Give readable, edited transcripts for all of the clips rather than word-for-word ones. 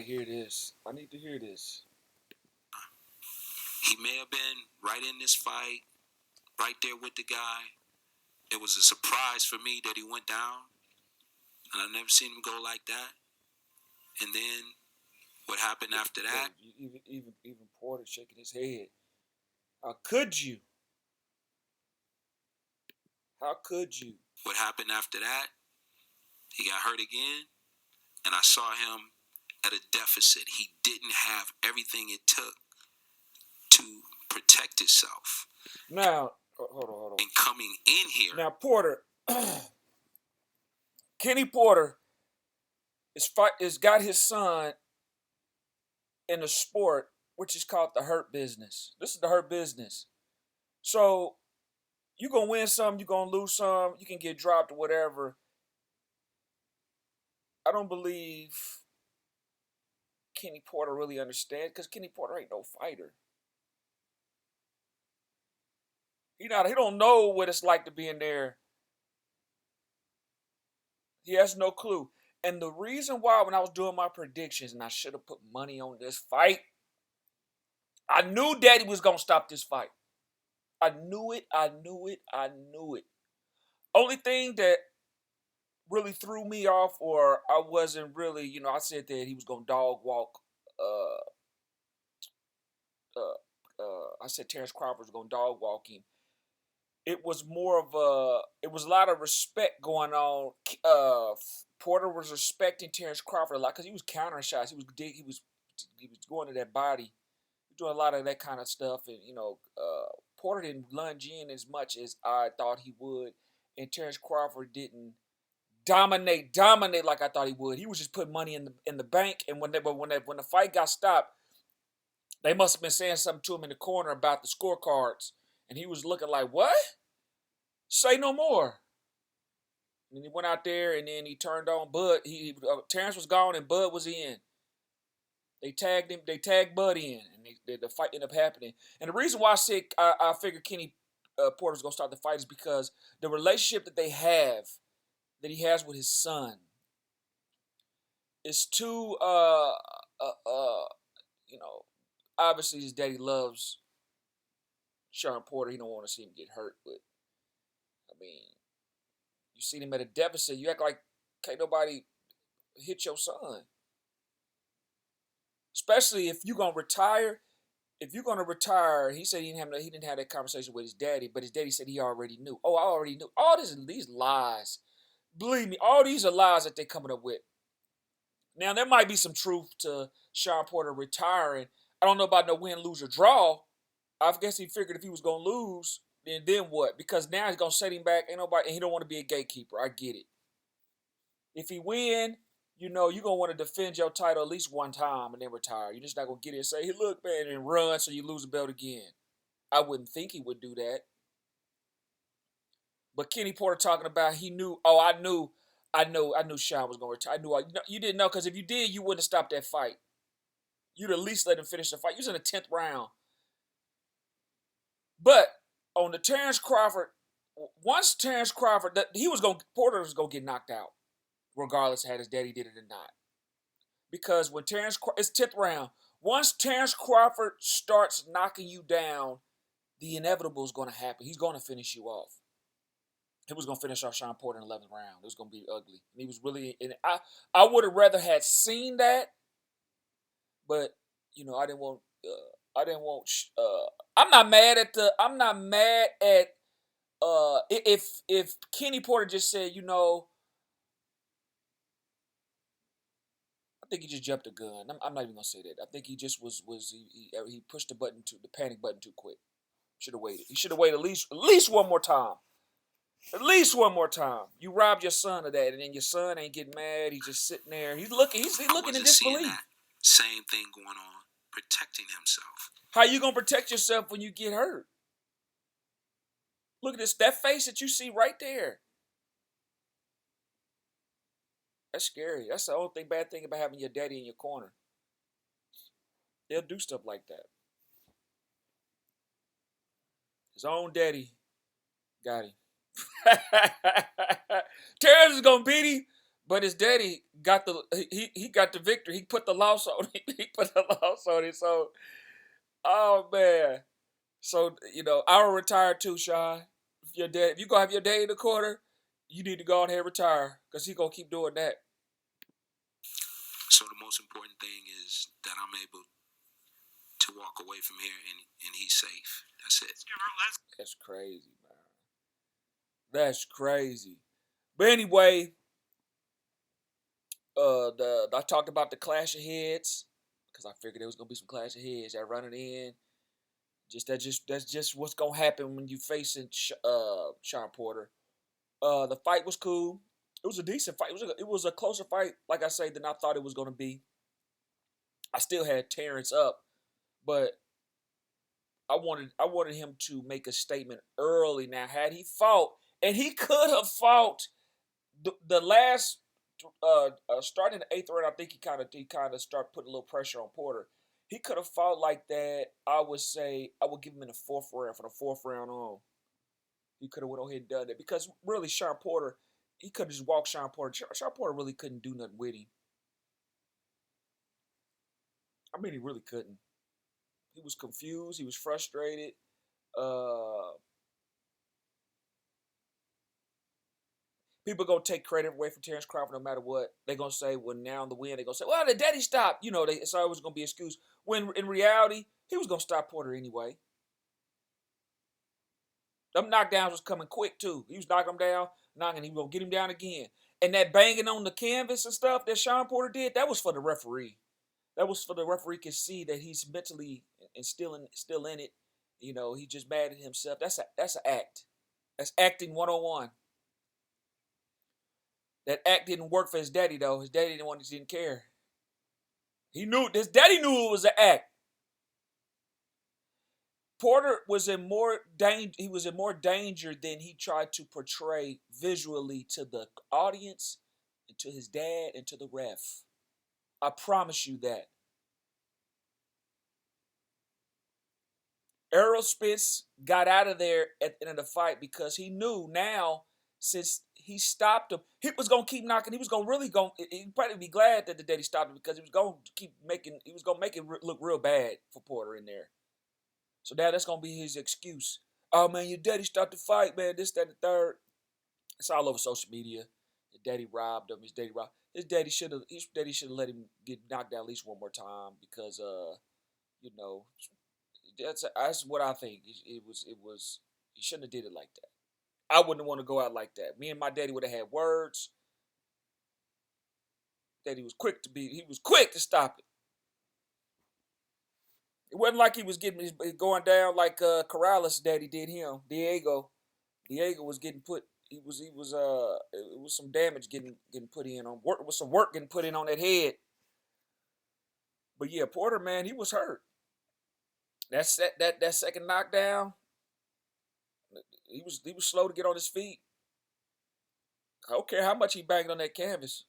Hear this. I need to hear this. He may have been right in this fight, right there with the guy. It was a surprise for me that he went down, and I've never seen him go like that. And then what happened after that? Even Porter shaking his head. How could you? How could you? What happened after that? He got hurt again, and I saw him at a deficit. He didn't have everything it took to protect himself. Now, hold on. And coming in here. Now, Porter, Kenny Porter is got his son in a sport which is called the hurt business. This is the hurt business. So you're going to win some, you're going to lose some, you can get dropped or whatever. I don't believe Kenny Porter really understands, because Kenny Porter ain't no fighter. He don't know what it's like to be in there. He has no clue. And the reason why, when I was doing my predictions, and I should have put money on this fight, I knew Daddy was going to stop this fight. I knew it. Only thing that really threw me off, or I wasn't really, I said that he was going to dog walk. I said Terence Crawford was going to dog walk him. It was a lot of respect going on. Porter was respecting Terence Crawford a lot because he was countering shots. He was going to that body. He was doing a lot of that kind of stuff, and Porter didn't lunge in as much as I thought he would, and Terence Crawford didn't dominate like I thought he would. He was just putting money in the bank, and when the fight got stopped, they must have been saying something to him in the corner about the scorecards. And he was looking like, what? Say no more. And he went out there, and then he turned on Bud. Terence was gone, and Bud was in. They tagged him. They tagged Bud in, and the fight ended up happening. And the reason why I figured Kenny Porter was going to start the fight is because the relationship that he has with his son, is too, obviously his daddy loves Shawn Porter. He don't want to see him get hurt, but I mean, you see him at a deficit. You act like can't nobody hit your son, especially if you're gonna retire. If you're gonna retire, he said he didn't have that conversation with his daddy, but his daddy said he already knew. Oh, I already knew. All these lies. Believe me, all these are lies that they're coming up with. Now there might be some truth to Shawn Porter retiring. I don't know about no win, lose, or draw. I guess he figured if he was gonna lose, then what? Because now he's gonna set him back. Ain't nobody, and he don't want to be a gatekeeper. I get it. If he win, you're gonna want to defend your title at least one time and then retire. You're just not gonna get it and say, "Hey, look, man," and run so you lose the belt again. I wouldn't think he would do that. But Kenny Porter talking about he knew. Oh, I knew Shawn was gonna retire. You didn't know, because if you did, you wouldn't have stopped that fight. You'd at least let him finish the fight. He was in the 10th round. But on the Terence Crawford, once Terence Crawford, Porter was gonna get knocked out, regardless of how his daddy did it or not. Because when it's 10th round, once Terence Crawford starts knocking you down, the inevitable is gonna happen. He's gonna finish you off. He was gonna finish off Shawn Porter in the 11th round. It was gonna be ugly. And he was really, and I would have rather had seen that, but I didn't want. I'm not mad at if Kenny Porter just said, I think he just jumped a gun. I'm not even gonna say that. I think he just he pushed the panic button too quick. Should have waited. He should have waited at least one more time. At least one more time. You robbed your son of that, and then your son ain't getting mad. He's just sitting there. He's looking in disbelief. Same thing going on, protecting himself. How you gonna protect yourself when you get hurt? Look at this. That face that you see right there. That's scary. That's the only bad thing about having your daddy in your corner. They'll do stuff like that. His own daddy got him. Terence is gonna beat him, But his daddy got he got the victory. He put the loss on it. He put the loss on it. So, oh man. So I will retire too, Shawn. If you gonna have your day in the corner, you need to go ahead and retire because he gonna keep doing that. So the most important thing is that I'm able to walk away from here and he's safe. That's it. That's crazy, man. That's crazy. But anyway, I talked about the clash of heads because I figured there was gonna be some clash of heads that running in. That's just what's gonna happen when you facing Shawn Porter. The fight was cool. It was a decent fight. It was a closer fight, like I say, than I thought it was gonna be. I still had Terence up, but I wanted him to make a statement early. Now, had he fought, and he could have fought the last starting the eighth round, I think he kind of started putting a little pressure on Porter. He could have fought like that. I would say I would give him in the fourth round from the fourth round on. He could have went ahead and done that because really Shawn Porter, he could have just walked Shawn Porter. Shawn Porter really couldn't do nothing with him. I mean, he really couldn't. He was confused. He was frustrated. Uh, People gonna take credit away from Terence Crawford no matter what. They're gonna say, well, now in the win, they're gonna say, well, the daddy stopped. It's always gonna be an excuse. When in reality, he was gonna stop Porter anyway. Them knockdowns was coming quick too. He was knocking him down, he was gonna get him down again. And that banging on the canvas and stuff that Shawn Porter did, that was for the referee. That was for the referee can see that he's mentally and still in it. He just mad at himself. That's an act. That's acting 101. That act didn't work for his daddy though. His daddy didn't care. His daddy knew it was an act. Porter was in more danger. He was in more danger than he tried to portray visually to the audience, and to his dad, and to the ref. I promise you that. Errol Spence got out of there at the end of the fight because he knew now, since he stopped him, he was gonna keep knocking. He was gonna he'd probably be glad that the daddy stopped him because he was gonna make it look real bad for Porter in there. So now that's gonna be his excuse. Oh man, your daddy stopped the fight, man. This, that, and the third. It's all over social media. His daddy robbed him. His daddy should have let him get knocked down at least one more time because you know, that's what I think. It was he shouldn't have did it like that. I wouldn't want to go out like that. Me and my daddy would have had words. Daddy was quick to stop it. It wasn't like he was going down like Corrales' daddy did him. Diego was getting put. It was some damage getting put in on work. Was some work getting put in on that head. But yeah, Porter, man, he was hurt. That second knockdown, he was slow to get on his feet. I don't care how much he banged on that canvas.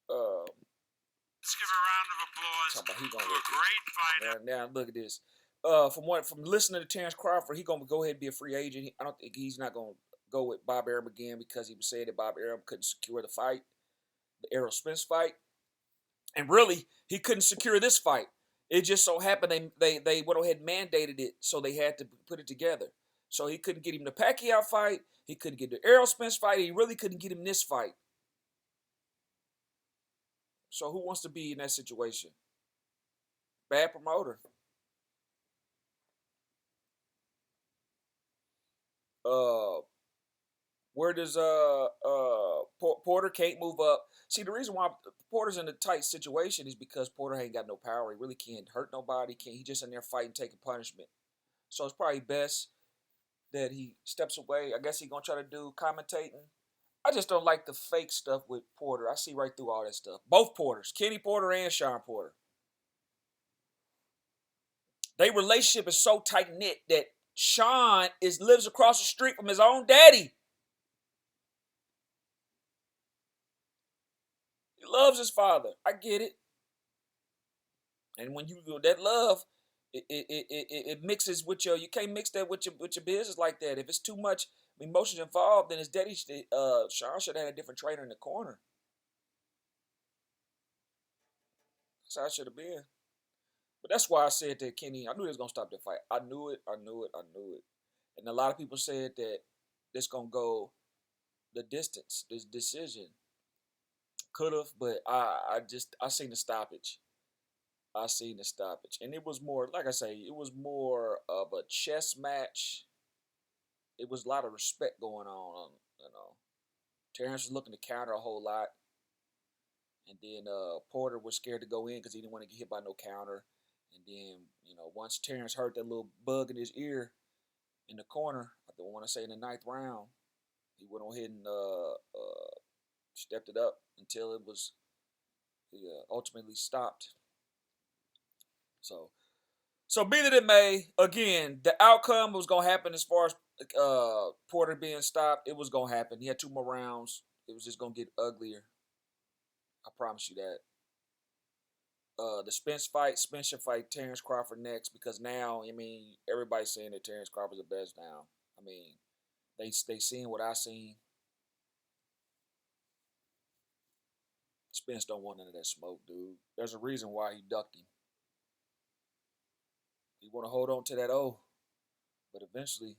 Let's give a round of applause to a great fighter. Now look at this. From listening to Terence Crawford, he's gonna go ahead and be a free agent. I don't think he's not gonna go with Bob Arum again because he was saying that Bob Arum couldn't secure the fight, the Errol Spence fight, and really he couldn't secure this fight. It just so happened they went ahead and mandated it, so they had to put it together. So he couldn't get him the Pacquiao fight. He couldn't get the Errol Spence fight. He really couldn't get him this fight. So who wants to be in that situation? Bad promoter. Where does Porter can't move up? See, the reason why Porter's in a tight situation is because Porter ain't got no power. He really can't hurt nobody. He just in there fighting, taking punishment. So it's probably best that he steps away. I guess he's gonna try to do commentating. I just don't like the fake stuff with Porter. I see right through all that stuff. Both Porters, Kenny Porter and Shawn Porter. Their relationship is so tight-knit that Shawn lives across the street from his own daddy. He loves his father. I get it. And when you do that love, it mixes with you can't mix that with your business like that. If it's too much, I mean, emotions involved, then his daddy, Shawn should have had a different trainer in the corner. That's how it should have been. But that's why I said that Kenny, I knew he was gonna stop the fight. I knew it. I knew it. I knew it. And a lot of people said that this gonna go the distance. This decision could have, but I seen the stoppage. I seen the stoppage, and it was more, like I say, it was more of a chess match. It was a lot of respect going on. You know, Terence was looking to counter a whole lot, and then Porter was scared to go in because he didn't want to get hit by no counter. And then once Terence heard that little bug in his ear in the corner, I don't want to say in the ninth round, he went on ahead and stepped it up until it was ultimately stopped. So be that it may, again, the outcome was gonna happen as far as Porter being stopped. It was gonna happen. He had 2 more rounds. It was just gonna get uglier. I promise you that. The Spence should fight Terence Crawford next because now, I mean, everybody's saying that Terence Crawford's the best now. I mean, they seen what I seen. Spence don't want none of that smoke, dude. There's a reason why he ducked him. You want to hold on to that O, but eventually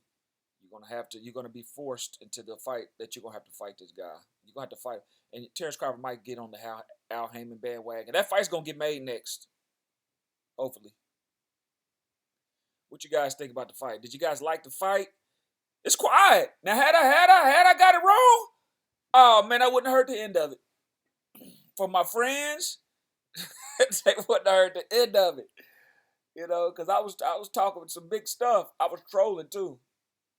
you're gonna be forced into the fight that you're gonna have to fight this guy. You're gonna have to fight, and Terence Crawford might get on the Al Heyman bandwagon. That fight's gonna get made next, hopefully. What you guys think about the fight? Did you guys like the fight? It's quiet. Now had I got it wrong, oh man, I wouldn't have heard the end of it. For my friends, they wouldn't have heard the end of it. Because I was talking with some big stuff. I was trolling too.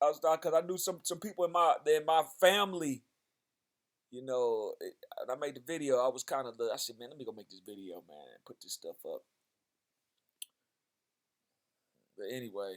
I was because I knew some people in my family. And I made the video. I was I said, man, let me go make this video, man, and put this stuff up. But anyway,